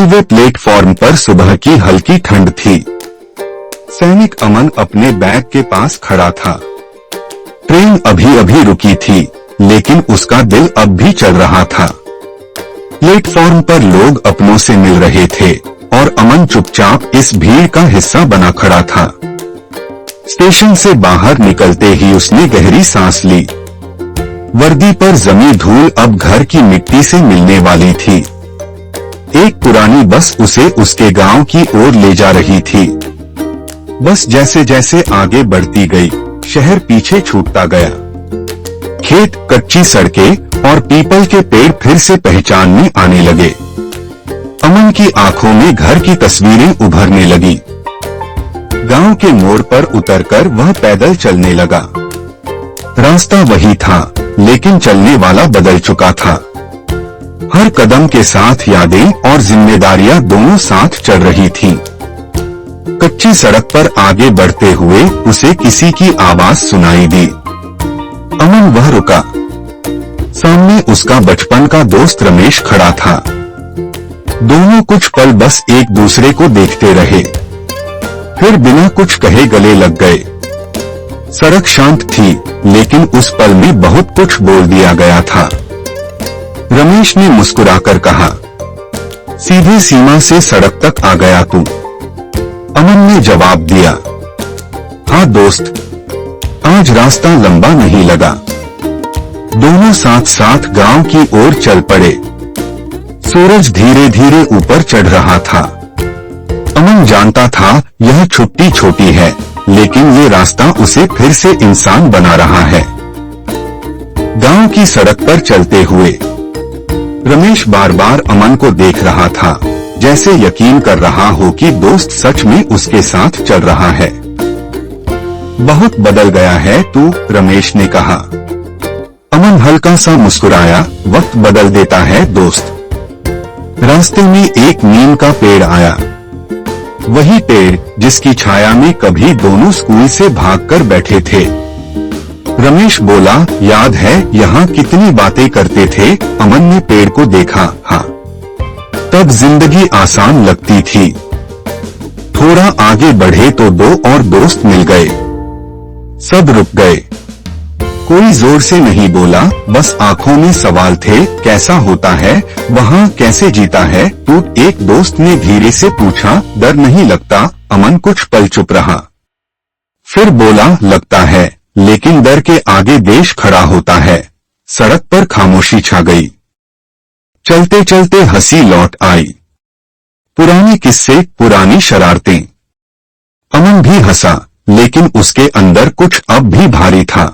Railway platform पर सुबह की हल्की ठंड थी। सैनिक अमन अपने बैग के पास खड़ा था। ट्रेन अभी अभी रुकी थी, लेकिन उसका दिल अब भी चल रहा था। प्लेटफॉर्म पर लोग अपनों से मिल रहे थे और अमन चुपचाप इस भीड़ का हिस्सा बना खड़ा था। स्टेशन से बाहर निकलते ही उसने गहरी सांस ली। वर्दी पर जमी धूल अब घर की मिट्टी से मिलने वाली थी। एक पुरानी बस उसे उसके गांव की ओर ले जा रही थी। बस जैसे जैसे आगे बढ़ती गई, शहर पीछे छूटता गया। खेत, कच्ची सड़कें और पीपल के पेड़ फिर से पहचान में आने लगे। अमन की आंखों में घर की तस्वीरें उभरने लगी। गांव के मोड़ पर उतरकर वह पैदल चलने लगा। रास्ता वही था, लेकिन चलने वाला बदल चुका था। हर कदम के साथ यादें और जिम्मेदारियां दोनों साथ चल रही थीं। कच्ची सड़क पर आगे बढ़ते हुए उसे किसी की आवाज सुनाई दी। अमन वह रुका। सामने उसका बचपन का दोस्त रमेश खड़ा था। दोनों कुछ पल बस एक दूसरे को देखते रहे, फिर बिना कुछ कहे गले लग गए। सड़क शांत थी, लेकिन उस पल में बहुत कुछ बोल दिया गया था। रमेश ने मुस्कुराकर कहा, सीधी सीमा से सड़क तक आ गया तू। अमन ने जवाब दिया, हाँ दोस्त, आज रास्ता लंबा नहीं लगा। दोनों साथ साथ गांव की ओर चल पड़े। सूरज धीरे धीरे ऊपर चढ़ रहा था। अमन जानता था यह छुट्टी छोटी है, लेकिन ये रास्ता उसे फिर से इंसान बना रहा है। गांव की सड़क पर चलते हुए रमेश बार बार अमन को देख रहा था, जैसे यकीन कर रहा हो कि दोस्त सच में उसके साथ चल रहा है। बहुत बदल गया है तू, रमेश ने कहा। अमन हल्का सा मुस्कुराया, वक्त बदल देता है दोस्त। रास्ते में एक नीम का पेड़ आया। वही पेड़ जिसकी छाया में कभी दोनों स्कूल से भागकर बैठे थे। रमेश बोला, याद है यहाँ कितनी बातें करते थे। अमन ने पेड़ को देखा, हाँ, तब जिंदगी आसान लगती थी। थोड़ा आगे बढ़े तो दो और दोस्त मिल गए। सब रुक गए। कोई जोर से नहीं बोला, बस आंखों में सवाल थे, कैसा होता है वहाँ, कैसे जीता है तू। एक दोस्त ने धीरे से पूछा, डर नहीं लगता। अमन कुछ पल चुप रहा, फिर बोला, लगता है, लेकिन डर के आगे देश खड़ा होता है। सड़क पर खामोशी छा गई। चलते चलते हंसी लौट आई। पुराने किस्से, पुरानी शरारतें। अमन भी हंसा, लेकिन उसके अंदर कुछ अब भी भारी था।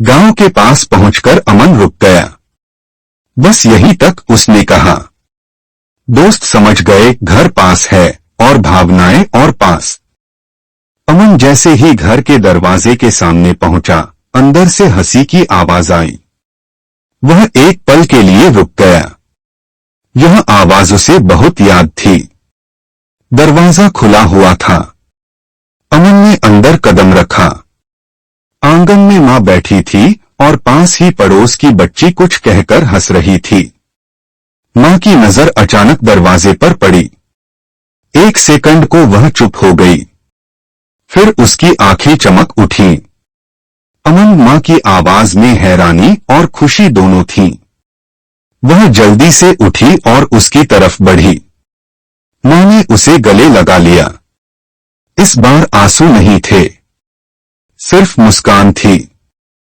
गांव के पास पहुंचकर अमन रुक गया। बस यहीं तक, उसने कहा। दोस्त समझ गए, घर पास है और भावनाएं और पास। अमन जैसे ही घर के दरवाजे के सामने पहुंचा, अंदर से हंसी की आवाज आई। वह एक पल के लिए रुक गया। यह आवाज उसे बहुत याद थी। दरवाजा खुला हुआ था। अमन ने अंदर कदम रखा। आंगन में मां बैठी थी और पास ही पड़ोस की बच्ची कुछ कहकर हंस रही थी। मां की नजर अचानक दरवाजे पर पड़ी। एक सेकंड को वह चुप हो गई, फिर उसकी आंखें चमक उठी। अमन मां की आवाज में हैरानी और खुशी दोनों थीं। वह जल्दी से उठी और उसकी तरफ बढ़ी। मां ने उसे गले लगा लिया। इस बार आंसू नहीं थे, सिर्फ मुस्कान थी।